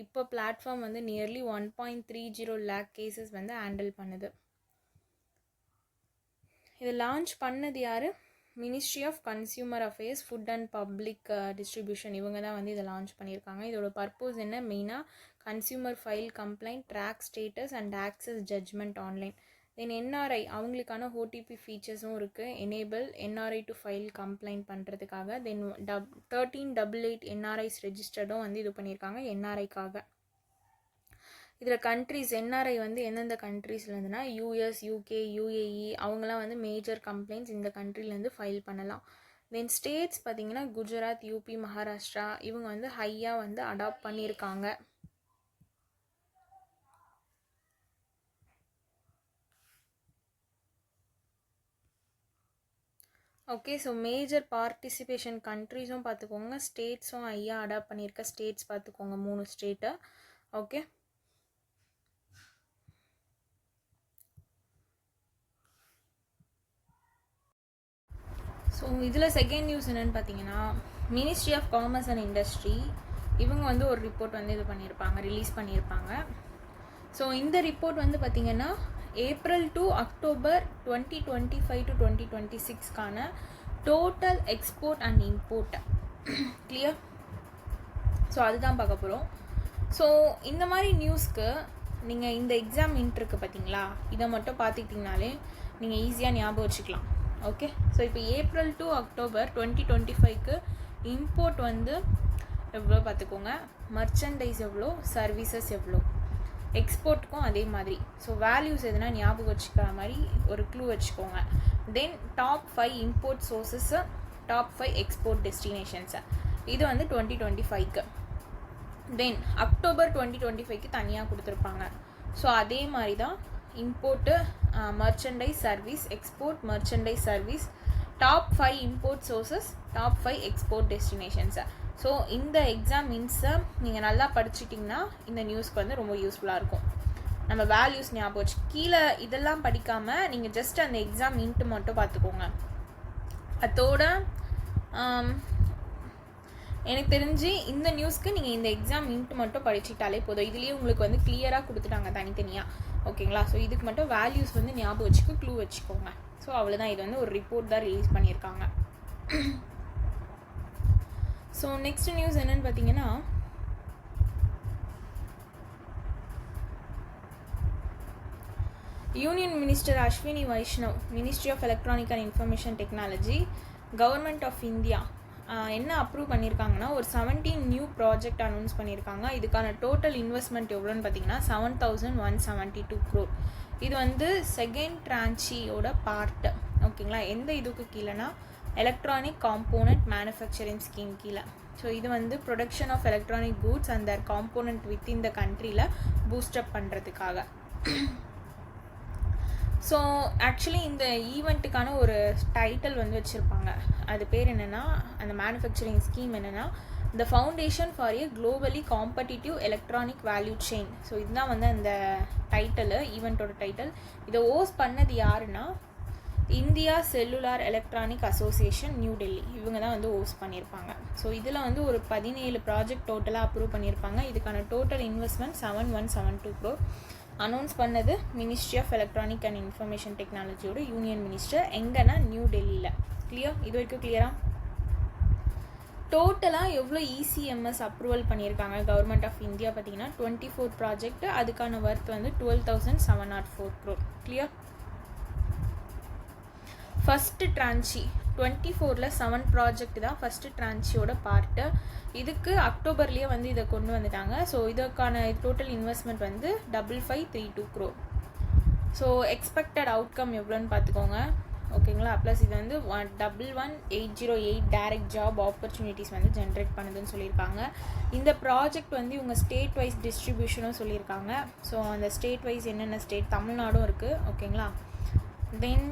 இப்போ பிளாட்ஃபார்ம் வந்து நியர்லி 1.30 lakh கேசஸ் வந்து ஹேண்டில் பண்ணுது. இதை லான்ச் பண்ணது யார்? Ministry of consumer affairs, food and public distribution. இவங்க தான் வந்து இதை லான்ச் பண்ணியிருக்காங்க. இதோட பர்பஸ் என்ன? மெயினாக consumer file complaint, track status and access judgement online. Then NRI அவங்களுக்கான OTP ஃபீச்சர்ஸும் இருக்குது. Enable NRI to file complaint பண்ணுறதுக்காக. தென் 1388 NRIs ரெஜிஸ்டர்டும் வந்து இது பண்ணியிருக்காங்க NRIக்காக. இதில் கண்ட்ரிஸ் NRI வந்து எந்தெந்த கண்ட்ரீஸ்லேருந்துனா US, UK, UAE அவங்களாம் வந்து மேஜர் கம்ப்ளைண்ட்ஸ் இந்த கண்ட்ரிலேருந்து ஃபைல் பண்ணலாம். தென் ஸ்டேட்ஸ் பார்த்திங்கன்னா குஜராத், UP, மகாராஷ்டிரா இவங்க வந்து ஹையாக வந்து அடாப்ட் பண்ணியிருக்காங்க. ஓகே, ஸோ மேஜர் பார்ட்டிசிபேஷன் கண்ட்ரிஸும் பார்த்துக்கோங்க, ஸ்டேட்ஸும் ஐயா அடாப்ட் பண்ணியிருக்க ஸ்டேட்ஸ் பார்த்துக்கோங்க, 3 ஸ்டேட்டு. ஓகே, ஸோ இதில் செகண்ட் நியூஸ் என்னென்னு பார்த்தீங்கன்னா ministry of commerce and industry இவங்க வந்து ஒரு ரிப்போர்ட் வந்து இது பண்ணியிருப்பாங்க, ரிலீஸ் பண்ணியிருப்பாங்க. ஸோ இந்த ரிப்போர்ட் வந்து பார்த்திங்கன்னா ஏப்ரல் டு அக்டோபர் 2025 to 2026க்கான total export and import. Clear? So அதுதான் பார்க்க போகிறோம். ஸோ இந்த மாதிரி நியூஸ்க்கு நீங்கள் இந்த எக்ஸாம் இன்ட்ருக்கு பார்த்தீங்களா, இதை மட்டும் பார்த்துக்கிட்டிங்கனாலே நீங்கள் ஈஸியாக ஞாபகம் வச்சுக்கலாம். ஓகே, ஸோ இப்போ ஏப்ரல் டு அக்டோபர் 2025க்கு இம்போர்ட் வந்து எவ்வளோ பார்த்துக்கோங்க, மர்ச்சன்டைஸ் எவ்வளோ, சர்வீசஸ் எவ்வளோ, எக்ஸ்போர்ட்டுக்கும் அதே மாதிரி. ஸோ வேல்யூஸ் எதுனா ஞாபகம் வச்சுக்கிற மாதிரி ஒரு க்ளூ வச்சுக்கோங்க. Then top 5 import sources, top 5 export destinations, இது வந்து 2025க்கு. தென் அக்டோபர் 2025க்கு தனியாக கொடுத்துருப்பாங்க. ஸோ அதே மாதிரி தான் import, merchandise, service, export, merchandise, service, top 5 import sources, top 5 export டெஸ்டினேஷன்ஸை. ஸோ இந்த எக்ஸாம் மீன்ஸை நீங்கள் நல்லா படிச்சிட்டிங்கன்னா இந்த நியூஸ்க்கு வந்து ரொம்ப யூஸ்ஃபுல்லாக இருக்கும். நம்ம வேல்யூஸ் ஞாபகம் வச்சு கீழே இதெல்லாம் படிக்காமல் நீங்கள் ஜஸ்ட் அந்த எக்ஸாம் இன்ட்டு மட்டும் பார்த்துக்கோங்க. அதோட எனக்கு தெரிஞ்சு இந்த நியூஸ்க்கு நீங்கள் இந்த எக்ஸாம் இன்ட்டு மட்டும் படிச்சுட்டாலே போதும். இதுலேயே உங்களுக்கு வந்து கிளியராக கொடுத்துட்டாங்க தனித்தனியாக. ஓகேங்களா? ஸோ இதுக்கு மட்டும் வேல்யூஸ் வந்து ஞாபகம் வச்சுக்க, க்ளூ வச்சுக்கோங்க. ஸோ அவ்வளோதான். இது வந்து ஒரு ரிப்போர்ட் தான் ரிலீஸ் பண்ணியிருக்காங்க. ஸோ நெக்ஸ்ட் நியூஸ் என்னென்னு பார்த்தீங்கன்னா union minister Ashwini Vaishnaw, ministry of electronic and information technology, government of India என்ன அப்ரூவ் பண்ணியிருக்காங்கன்னா ஒரு 17 நியூ ப்ராஜெக்ட் அனௌன்ஸ் பண்ணியிருக்காங்க. இதுக்கான டோட்டல் இன்வெஸ்ட்மெண்ட் எவ்வளோன்னு பார்த்தீங்கன்னா 7172 crore. இது வந்து செகண்ட் ட்ரான்ச்சியோட பார்ட்டு. ஓகேங்களா? எந்த இதுக்கு கீழேனா எலக்ட்ரானிக் காம்போனண்ட் மேனுஃபேக்சரிங் ஸ்கீம் கீழே. ஸோ இது வந்து production of electronic goods and their component within the கண்ட்ரியில் பூஸ்டப் பண்ணுறதுக்காக. ஸோ ஆக்சுவலி இந்த ஈவெண்ட்டுக்கான ஒரு டைட்டில் வந்து வச்சுருப்பாங்க. அது பேர் என்னென்னா, அந்த மேனுஃபேக்சரிங் ஸ்கீம் என்னென்னா the foundation for A globally competitive electronic value chain. So இதுதான் வந்து அந்த டைட்டில், ஈவெண்ட்டோட டைட்டில். இதை ஹோஸ்ட் பண்ணது யாருன்னா India cellular electronic association new Delhi. இவங்க தான் வந்து ஹோஸ்ட் பண்ணியிருப்பாங்க. ஸோ இதில் வந்து ஒரு 17 ப்ராஜெக்ட் டோட்டலாக அப்ரூவ் பண்ணியிருப்பாங்க. இதுக்கான டோட்டல் இன்வெஸ்ட்மெண்ட் 7172 crore. அனௌன்ஸ் பண்ணது ministry of electronic and information டெக்னாலஜியோட யூனியன் மினிஸ்டர். எங்கன்னா நியூ டெல்லியில். கிளியர்? இது வரைக்கும் கிளியரா? டோட்டலாக எவ்வளோ இசிஎம்எஸ் அப்ரூவல் பண்ணியிருக்காங்க கவர்மெண்ட் ஆஃப் இந்தியா பார்த்தீங்கன்னா 24 ப்ராஜெக்ட். அதுக்கான ஒர்த் வந்து 12,704 crore. கிளியர்? ஃபஸ்ட்டு ட்ரான்ச்சி 24ல் 7 ப்ராஜெக்ட் தான் ஃபஸ்ட்டு ட்ரான்ச்சியோட பார்ட்டு. இதுக்கு அக்டோபர்லேயே வந்து இதை கொண்டு வந்துட்டாங்க. ஸோ இதற்கான டோட்டல் இன்வெஸ்ட்மெண்ட் வந்து 5532 crore. ஸோ எக்ஸ்பெக்டட் அவுட்கம் எவ்வளோன்னு பார்த்துக்கோங்க. ஓகேங்களா? ப்ளஸ் இது வந்து 11808 டைரக்ட் ஜாப் ஆப்பர்ச்சுனிட்டிஸ் வந்து ஜென்ரேட் பண்ணுதுன்னு சொல்லியிருக்காங்க. இந்த ப்ராஜெக்ட் வந்து இவங்க ஸ்டேட் வைஸ் டிஸ்ட்ரிபியூஷனும் சொல்லியிருக்காங்க. ஸோ அந்த ஸ்டேட் வைஸ் என்னென்ன ஸ்டேட், தமிழ்நாடும் இருக்குது. ஓகேங்களா? தென்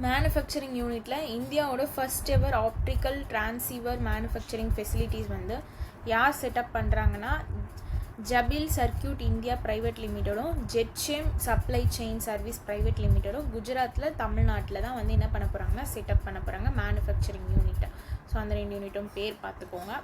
மேனுஃபேக்சரிங் யூனிட்டில் இந்தியாவோட first ever optical transceiver manufacturing facilities வந்து யார் செட்டப் பண்ணுறாங்கன்னா ஜபில் சர்க்கியூட் இந்தியா ப்ரைவேட் லிமிட்டடும் ஜெட்ஷேம் சப்ளை செயின் சர்வீஸ் ப்ரைவேட் லிமிட்டடும் குஜராத்தில் தமிழ்நாட்டில் தான் வந்து என்ன பண்ண போகிறாங்கன்னா செட்டப் பண்ண போகிறாங்க மேனுஃபேக்சரிங் யூனிட்டை. ஸோ அந்த 2 யூனிட்டும் பேர் பார்த்துக்கோங்க.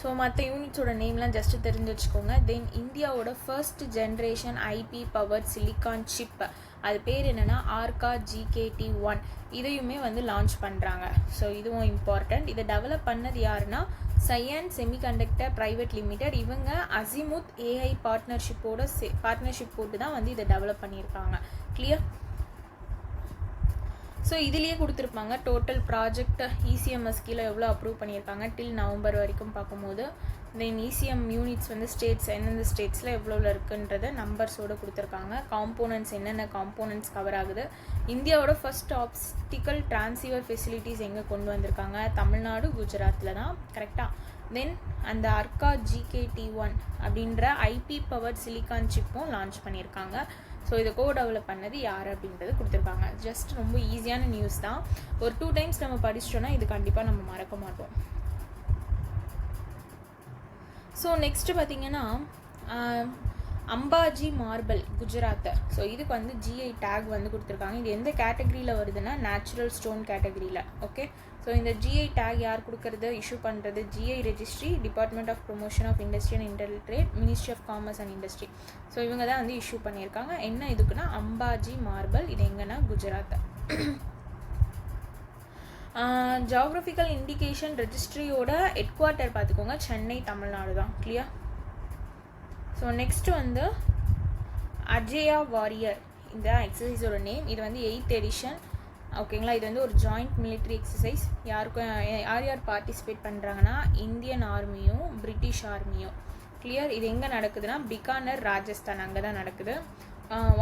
ஸோ மற்ற யூனிட்ஸோட நேம்லாம் ஜஸ்ட்டு தெரிஞ்சு வச்சுக்கோங்க. தென் இந்தியாவோட first generation IP power silicon chip, அது பேர் என்னென்னா ஆர்கா GKT1. இதையுமே வந்து லான்ச் பண்ணுறாங்க. ஸோ இதுவும் இம்பார்ட்டண்ட். இதை டெவலப் பண்ணது யாருன்னா சயன் செமிகண்டக்டர் ப்ரைவேட் லிமிடெட். இவங்க அசிமுத் ஏஐ பார்ட்னர்ஷிப் போட்டு தான் வந்து இதை டெவலப் பண்ணியிருக்காங்க. கிளியர்? ஸோ இதுலேயே கொடுத்துருப்பாங்க டோட்டல் ப்ராஜெக்ட் இசிஎம்எஸ் கீழே எவ்வளோ அப்ரூவ் பண்ணியிருக்காங்க டில் நவம்பர் வரைக்கும் பார்க்கும்போது. தென் இசிஎம் யூனிட்ஸ் வந்து ஸ்டேட்ஸ் எந்தெந்த ஸ்டேட்ஸில் எவ்வளோ இருக்குன்றத நம்பர்ஸோடு கொடுத்துருக்காங்க. காம்போனன்ட்ஸ் என்னென்ன காம்போனன்ட்ஸ் கவர் ஆகுது. இந்தியாவோட ஃபர்ஸ்ட் ஆப்டிக்கல் டிரான்சீவர் ஃபெசிலிட்டிஸ் எங்கே கொண்டு வந்திருக்காங்க? தமிழ்நாடு, குஜராத்தில் தான். கரெக்டாக? தென் அந்த அர்கா GKT1 அப்படின்ற ஐபி பவர் சிலிக்கான் சிப்பும் லான்ச் பண்ணியிருக்காங்க. ஸோ இதை டெவலப் பண்ணது யார் அப்படின்றது கொடுத்துருக்காங்க. ஜஸ்ட் ரொம்ப ஈஸியான நியூஸ் தான். ஒரு 2 டைம்ஸ் நம்ம படிச்சிட்டோன்னா இது கண்டிப்பாக நம்ம மறக்க மாட்டோம். ஸோ நெக்ஸ்ட்டு பார்த்திங்கன்னா அம்பாஜி மார்பிள் குஜராத். ஸோ இதுக்கு வந்து GI டேக் வந்து கொடுத்துருக்காங்க. இது எந்த கேட்டகரியில் வருதுன்னா நேச்சுரல் ஸ்டோன் கேட்டகரியில். ஓகே. ஸோ இந்த GI டேக் யார் கொடுக்கறது, இஷ்யூ பண்ணுறது? GI registry, department of promotion of industry and internal trade, ministry of commerce and industry. So இவங்க தான் வந்து இஷ்யூ பண்ணியிருக்காங்க. என்ன இதுக்குன்னா அம்பாஜி மார்பிள். இது எங்கன்னா குஜராத். ஜியோகிராஃபிக்கல் இண்டிகேஷன் ரெஜிஸ்ட்ரியோட ஹெட் குவார்ட்டர் பார்த்துக்கோங்க, சென்னை, தமிழ்நாடு தான். கிளியர்? ஸோ நெக்ஸ்ட்டு வந்து அஜயா வாரியர், இந்த எக்ஸசைஸோட நேம். இது வந்து 8th எடிஷன். ஓகேங்களா? இது வந்து ஒரு ஜாயிண்ட் மிலிட்ரி எக்ஸசைஸ். யார் யார் பார்ட்டிசிபேட் பண்ணுறாங்கன்னா இந்தியன் ஆர்மியும் பிரிட்டிஷ் ஆர்மியும். கிளியர்? இது எங்கே நடக்குதுன்னா பிகானர், ராஜஸ்தான், அங்கே தான் நடக்குது.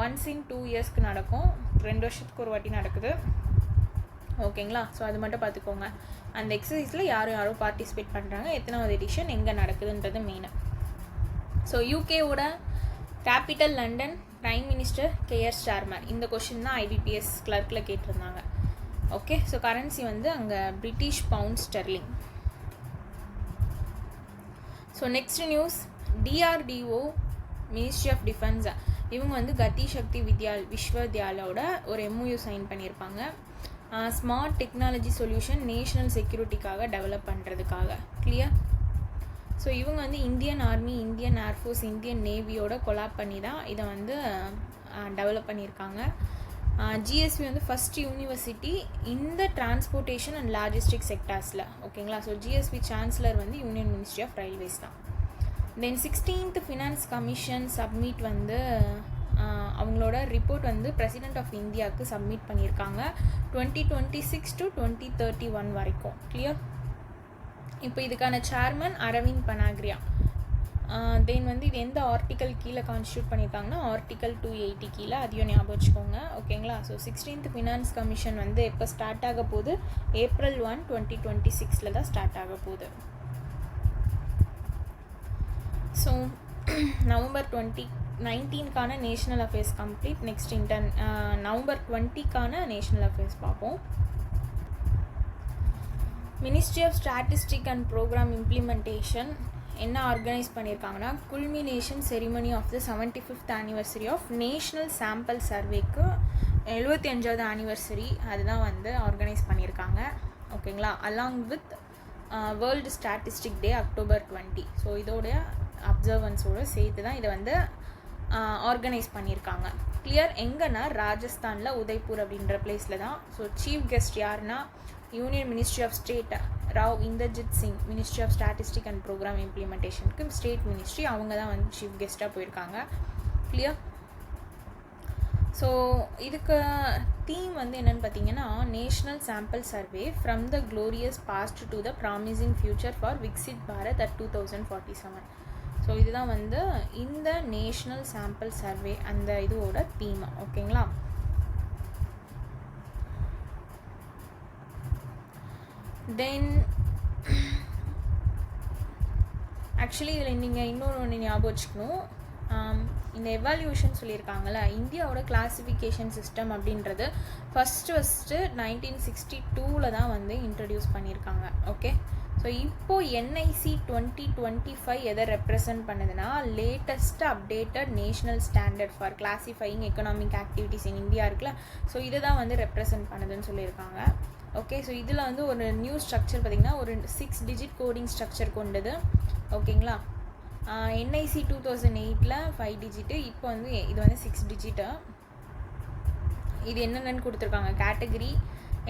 ஒன்ஸ் இன் 2 இயர்ஸ்க்கு நடக்கும். 2 வருஷத்துக்கு ஒரு வாட்டி நடக்குது. ஓகேங்களா? ஸோ அது மட்டும் பார்த்துக்கோங்க. அந்த எக்ஸசைஸில் யாரும் பார்ட்டிசிபேட் பண்ணுறாங்க, எத்தனாவது எடிஷன், எங்கே நடக்குதுன்றது மெயினாக. ஸோ யூகேவோட capital London, prime minister KR Starmer. இந்த கொஷின் தான் IBPS கிளர்க்கில் கேட்டிருந்தாங்க. ஓகே. ஸோ கரன்சி வந்து அங்கே British pound sterling. So next news, DRDO ministry of defence இவங்க வந்து கதி சக்தி விஸ்வவித்யாலயோட ஒரு MOU சைன் பண்ணியிருப்பாங்க. ஸ்மார்ட் டெக்னாலஜி சொல்யூஷன் நேஷனல் செக்யூரிட்டிக்காக டெவலப் பண்ணுறதுக்காக. கிளியர்? ஸோ இவங்க வந்து Indian army, Indian air force, Indian நேவியோட கொலாப் பண்ணி தான் இதை வந்து டெவலப் பண்ணியிருக்காங்க. GSV வந்து ஃபஸ்ட் யூனிவர்சிட்டி இந்த டிரான்ஸ்போர்ட்டேஷன் அண்ட் லாஜிஸ்டிக் செக்டார்ஸில். ஓகேங்களா? ஸோ GSV சான்சலர் வந்து யூனியன் மினிஸ்ட்ரி ஆஃப் ரயில்வேஸ் தான். தென் 16th ஃபினான்ஸ் கமிஷன் சப்மிட் வந்து அவங்களோட ரிப்போர்ட் வந்து பிரசிடென்ட் ஆஃப் இந்தியாவுக்கு சப்மிட் பண்ணியிருக்காங்க 2026 to 2031 வரைக்கும். கிளியர்? இப்போ இதுக்கான சேர்மன் அரவிந்த் பனாக்ரியா. தென் வந்து இது எந்த ஆர்டிக்கல் கீழே கான்ஸ்டியூட் பண்ணியிருக்காங்கன்னா ஆர்டிக்கல் 280 கீழே, அதையும் ஞாபகம் வச்சுக்கோங்க. ஓகேங்களா? ஸோ 16th ஃபினான்ஸ் கமிஷன் வந்து எப்போ ஸ்டார்ட் ஆக போகுது? April 1, 2026 தான் ஸ்டார்ட் ஆக போகுது. ஸோ November 2019க்கான national affairs complete. Next November 20க்கான நேஷ்னல் அஃபேர்ஸ் பார்ப்போம். Ministry of statistic and programme implementation என்ன ஆர்கனைஸ் பண்ணியிருக்காங்கன்னா culmination ceremony of the 75th anniversary of national sample சர்வேக்கு 75வது ஆனிவர்சரி அதுதான் வந்து ஆர்கனைஸ் பண்ணியிருக்காங்க. ஓகேங்களா? Along with world statistic day October 20. So இதோடைய அப்சர்வன்ஸோடு சேர்த்து தான் இதை வந்து ஆர்கனைஸ் பண்ணியிருக்காங்க. கிளியர் எங்கன்னா ராஜஸ்தானில் உதய்பூர் அப்படின்ற பிளேஸில் தான். ஸோ சீஃப் கெஸ்ட் யாருன்னா union ministry of state Rao Inderjit Singh, ministry of statistic and programme இம்ப்ளிமெண்டேஷனுக்கு ஸ்டேட் மினிஸ்ட்ரி, அவங்க தான் வந்து சீஃப் கெஸ்ட்டாக போயிருக்காங்க. கிளியர்? ஸோ இதுக்கு தீம் வந்து என்னென்னு பார்த்தீங்கன்னா national sample survey from the glorious past to the promising future for Viksit Bharat at 2047. So இதுதான் வந்து இந்த நேஷ்னல் சாம்பிள் சர்வே அந்த இதோட தீம். ஓகேங்களா? தென் ஆக்சுவலி இதில் நீங்கள் இன்னொன்று ஞாபகம் வச்சுக்கணும். இந்த எவால்யூஷன் சொல்லியிருக்காங்கள்ல, இந்தியாவோட கிளாசிஃபிகேஷன் சிஸ்டம் அப்படின்றது ஃபஸ்ட்டு 1962 தான் வந்து இன்ட்ரடியூஸ் பண்ணியிருக்காங்க. ஓகே? ஸோ இப்போது NIC 2025 எதை ரெப்ரசன்ட் பண்ணுதுன்னா latest updated national standard for classifying economic activities in India இருக்குல்ல, ஸோ இதை தான் வந்து ரெப்ரசன்ட் பண்ணுதுன்னு சொல்லியிருக்காங்க. ஓகே? ஸோ இதில் வந்து ஒரு நியூ ஸ்ட்ரக்சர் பார்த்திங்கன்னா ஒரு 6 டிஜிட் கோடிங் ஸ்ட்ரக்சர் கொண்டது. ஓகேங்களா? NIC 2008 5 டிஜிட்டு, இப்போ வந்து இது வந்து 6 டிஜிட்டு. இது என்னென்னு கொடுத்துருக்காங்க கேட்டகரி.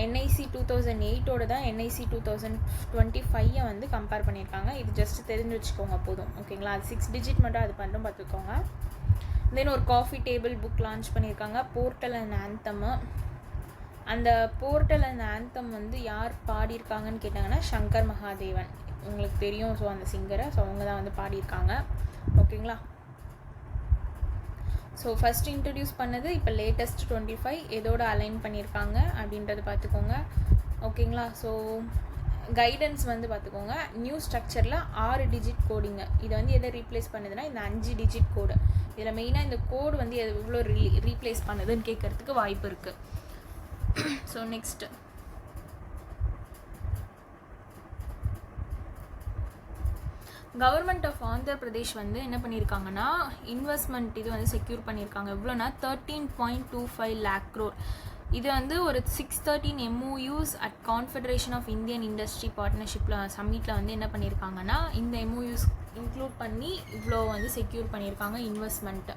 NIC 2008 தான் NIC 2025 வந்து கம்பேர் பண்ணியிருக்காங்க. இது ஜஸ்ட் தெரிஞ்சு வச்சுக்கோங்க போதும். ஓகேங்களா? அது 6 டிஜிட் மட்டும் அது பண்ணுறோம் பார்த்துக்கோங்க. தென் ஒரு காஃபி டேபிள் புக் லான்ச் பண்ணியிருக்காங்க, போர்ட்டல் அண்ட் ஆந்தம். அந்த போர்ட்டல் அண்ட் ஆந்தம் வந்து யார் பாடியிருக்காங்கன்னு கேட்டாங்கன்னா சங்கர் மகாதேவன், உங்களுக்கு தெரியும். ஸோ அந்த சிங்கரை, ஸோ அவங்க தான் வந்து பாடியிருக்காங்க. ஓகேங்களா? ஸோ ஃபஸ்ட் இன்ட்ரடியூஸ் பண்ணது இப்போ லேட்டஸ்ட் 25 எதோட அலைன் பண்ணியிருக்காங்க அப்படின்றது பார்த்துக்கோங்க. ஓகேங்களா? ஸோ கைடன்ஸ் வந்து பார்த்துக்கோங்க. நியூ ஸ்ட்ரக்சரில் 6 டிஜிட் கோடிங்க. இதை வந்து எதை ரீப்ளேஸ் பண்ணுதுன்னா இந்த 5 டிஜிட் கோடு. இதில் மெயினாக இந்த கோடு வந்து எவ்வளோ ரீப்ளேஸ் பண்ணுதுன்னு கேட்குறதுக்கு வாய்ப்பு இருக்குது. So next government of Andhra Pradesh வந்து என்ன பண்ணியிருக்காங்கன்னா இன்வெஸ்ட்மெண்ட் இது வந்து செக்யூர் பண்ணியிருக்காங்க. எவ்வளோனா 13.25 lakh crore. இது வந்து ஒரு 613 MOUs at confederation of Indian industry பார்ட்னர்ஷிப்பில் சம்மிட்டில் வந்து என்ன பண்ணியிருக்காங்கன்னா இந்த MOUs இன்க்ளூட் பண்ணி இவ்வளோ வந்து செக்யூர் பண்ணியிருக்காங்க இன்வெஸ்ட்மெண்ட்டு.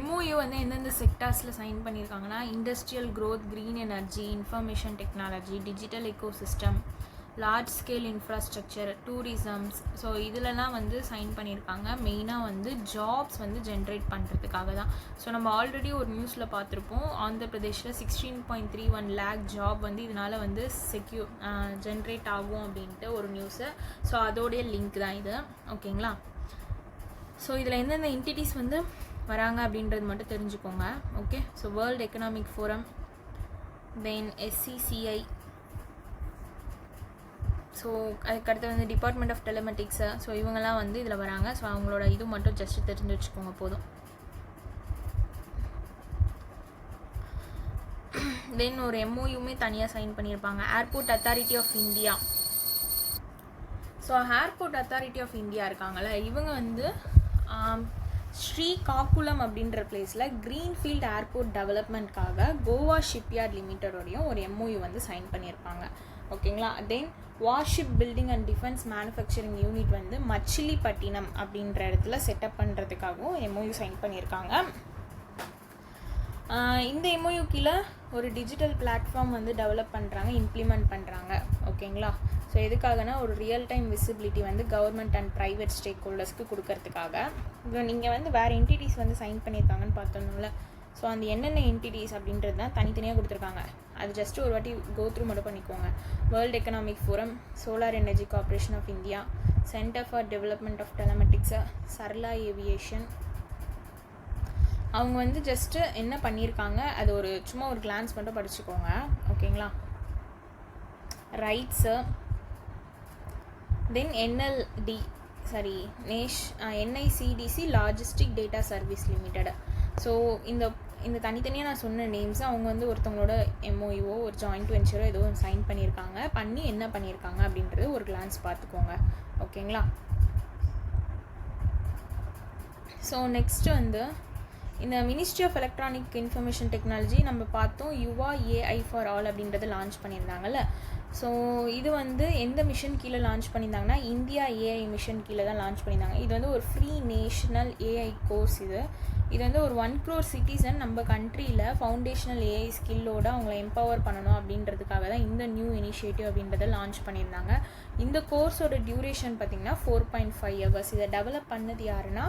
MOU வந்து எந்தெந்த செக்டார்ஸில் சைன் பண்ணியிருக்காங்கன்னா industrial growth, green energy, information technology, digital ecosystem, large scale infrastructure, tourisms. So இதிலலாம் வந்து சைன் பண்ணியிருக்காங்க. மெயினாக வந்து ஜாப்ஸ் வந்து ஜென்ரேட் பண்ணுறதுக்காக தான். ஸோ நம்ம ஆல்ரெடி ஒரு நியூஸில் பார்த்துருப்போம், ஆந்திர பிரதேஷில் 16.31 lakh ஜாப் வந்து இதனால் வந்து ஜென்ரேட் ஆகும் அப்படின்ட்டு ஒரு நியூஸு. ஸோ அதோடைய லிங்க் தான் இது. ஓகேங்களா? ஸோ இதில் எந்தெந்த என்டிட்டிஸ் வந்து வராங்க அப்படின்றது மட்டும் தெரிஞ்சுக்கோங்க. Okay? So world economic forum, then SCCI, so அதுக்கடுத்து வந்து டிபார்ட்மெண்ட் ஆஃப் டெலிமெட்டிக்ஸு. ஸோ இவங்கெல்லாம் வந்து இதில் வராங்க. ஸோ அவங்களோட இது மட்டும் ஜஸ்ட் தெரிஞ்சு வச்சுக்கோங்க போதும். தென் ஒரு MOUமே தனியாக சைன் பண்ணியிருப்பாங்க, airport authority of India. So airport authority of India இருக்காங்கள்ல, இவங்க வந்து ஸ்ரீகாக்குளம் அப்படின்ற பிளேஸில் க்ரீன்ஃபீல்டு ஏர்போர்ட் டெவலப்மெண்ட்காக கோவா ஷிப்யார்ட் லிமிட்டடோடையும் ஒரு MOU வந்து சைன் பண்ணியிருப்பாங்க. ஓகேங்களா? Then warship building and defence manufacturing unit வந்து மச்சிலிப்பட்டினம் அப்படின்ற இடத்துல செட்டப் பண்ணுறதுக்காகவும் MOU சைன் பண்ணியிருக்காங்க. இந்த MOU கீழே ஒரு டிஜிட்டல் பிளாட்ஃபார்ம் வந்து டெவலப் பண்ணுறாங்க, இம்ப்ளிமெண்ட் பண்ணுறாங்க. ஓகேங்களா? ஸோ எதுக்காகனா ஒரு ரியல் டைம் விசிபிலிட்டி வந்து கவர்மெண்ட் அண்ட் ப்ரைவேட் ஸ்டேக் ஹோல்டர்ஸ்க்கு கொடுக்கறதுக்காக. இப்போ நீங்கள் வந்து வேறு என்டிட்டிஸ் வந்து சைன் பண்ணியிருக்காங்கன்னு பார்த்தோம்ல, ஸோ அந்த என்னென்ன என்டிட்டிஸ் அப்படின்றது தான் தனித்தனியாக கொடுத்துருக்காங்க. அது ஜஸ்ட் ஒரு வாட்டி கோ த்ரூ மட்டும் பண்ணிக்கோங்க. World economic forum, solar energy corporation of India, centre for development of telematics, Sarla aviation. அவங்க வந்து ஜஸ்ட்டு என்ன பண்ணியிருக்காங்க அது ஒரு சும்மா ஒரு கிளான்ஸ் மட்டும் படிச்சுக்கோங்க, ஓகேங்களா. ரைட்ஸு, தென் NICDC logistic data service limited. So இந்த தனித்தனியாக நான் சொன்ன நேம்ஸ் அவங்க வந்து ஒருத்தவங்களோட MOU ஒரு ஜாயிண்ட் வெஞ்சரோ ஏதோ சைன் பண்ணியிருக்காங்க. பண்ணி என்ன பண்ணியிருக்காங்க அப்படின்றது ஒரு கிளான்ஸ் பார்த்துக்கோங்க, ஓகேங்களா. ஸோ நெக்ஸ்ட்டு வந்து இந்த ministry of electronic information technology நம்ம பார்த்தோம். யுவா AI ஃபார் ஆல் அப்படின்றத லான்ச் பண்ணியிருந்தாங்கல்ல. ஸோ இது வந்து எந்த மிஷன் கீழே லான்ச் பண்ணியிருந்தாங்கன்னா இந்தியா AI மிஷன் கீழே தான் லான்ச் பண்ணியிருந்தாங்க. இது வந்து ஒரு ஃப்ரீ நேஷ்னல் AI கோர்ஸ். இது வந்து ஒரு 1 crore சிட்டிசன் நம்ம கண்ட்ரியில் ஃபவுண்டேஷனல் AI ஸ்கில்லோடு அவங்கள எம்பவர் பண்ணணும் அப்படின்றதுக்காக தான் இந்த நியூ இனிஷியேட்டிவ் அப்படின்றத லான்ச் பண்ணியிருந்தாங்க. இந்த கோர்ஸோட டியூரேஷன் பார்த்திங்கன்னா 4.5 hours. இதை டெவலப் பண்ணது யாருன்னா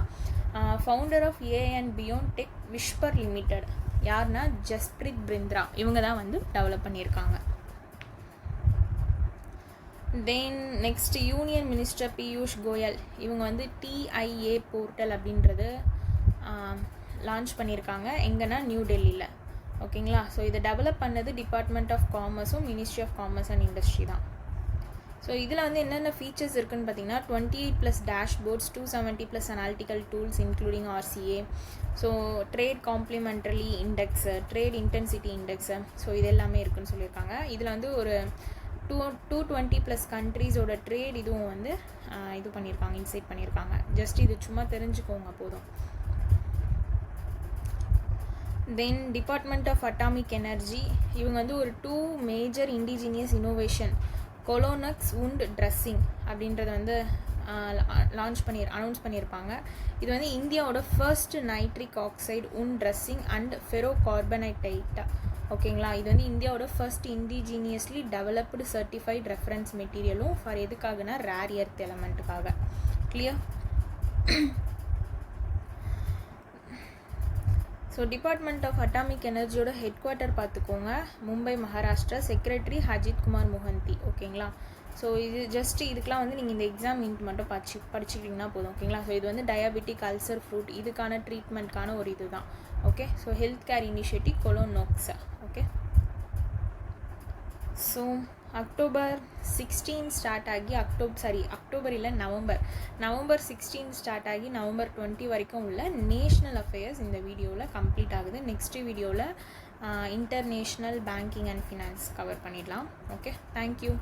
founder of AI and beyond tech whisper limited. யாருன்னா ஜஸ்பிரித் பிருந்த்ரா, இவங்க தான் வந்து டெவலப் பண்ணியிருக்காங்க. Then next union minister Piyush Goyal, இவங்க வந்து TIA போர்ட்டல் அப்படின்றது லான்ச் பண்ணியிருக்காங்க. எங்கன்னா நியூ டெல்லியில், ஓகேங்களா. ஸோ இதை டெவலப் பண்ணது டிபார்ட்மெண்ட் ஆஃப் காமர்ஸும் ministry of commerce and industry தான். ஸோ இதில் வந்து என்னென்ன ஃபீச்சர்ஸ் இருக்குதுன்னு பார்த்தீங்கன்னா 28+ dashboards, 270+ analytical tools including RCA, so trade complementary index, trade intensity index, so இது எல்லாமே இருக்குதுன்னு சொல்லியிருக்காங்க. இதில் வந்து ஒரு 220+ கண்ட்ரீஸோட ட்ரேட் இதுவும் வந்து இது பண்ணியிருக்காங்க, இன்சைட் பண்ணியிருக்காங்க. ஜஸ்ட் இது சும்மா தெரிஞ்சுக்கோங்க போதும். Then department of atomic energy, இவங்க வந்து ஒரு 2 major indigenous innovation colonox wound dressing அப்படின்றத வந்து அனௌன்ஸ் பண்ணியிருப்பாங்க. இது வந்து இந்தியாவோட first nitric oxide wound dressing and ferro carbonate, ஓகேங்களா. இது வந்து இந்தியாவோட first indigenously developed certified reference மெட்டீரியலும் ஃபார் எதுக்காகனா ரேர் எர்த் எலமெண்ட்டுக்காக. Clear. So department of atomic எனர்ஜியோட ஹெட் குவார்ட்டர் பார்த்துக்கோங்க, மும்பை மகாராஷ்டிரா. செக்ரட்டரி அஜித் குமார் மொஹந்தி, ஓகேங்களா. ஸோ இது ஜஸ்ட் இதுக்கெலாம் வந்து நீங்கள் இந்த எக்ஸாம் இன்ட் மட்டும் படிச்சுக்கிட்டிங்கன்னா போதும், ஓகேங்களா. ஸோ இது வந்து டயாபெட்டிக் அல்சர் ஃப்ரூட் இதுக்கான ட்ரீட்மெண்ட்கான ஒரு இது தான், okay. So health care initiative colonox, okay. So October 16 start ஆகி அக்டோபர் இல்லை நவம்பர் 16 ஸ்டார்ட் ஆகி நவம்பர் 20 வரைக்கும் உள்ள நேஷ்னல் அஃபேர்ஸ் இந்த வீடியோவில் கம்ப்ளீட் ஆகுது. நெக்ஸ்ட் வீடியோவில் international banking and finance cover பண்ணிடலாம், ஓகே. தேங்க்யூ.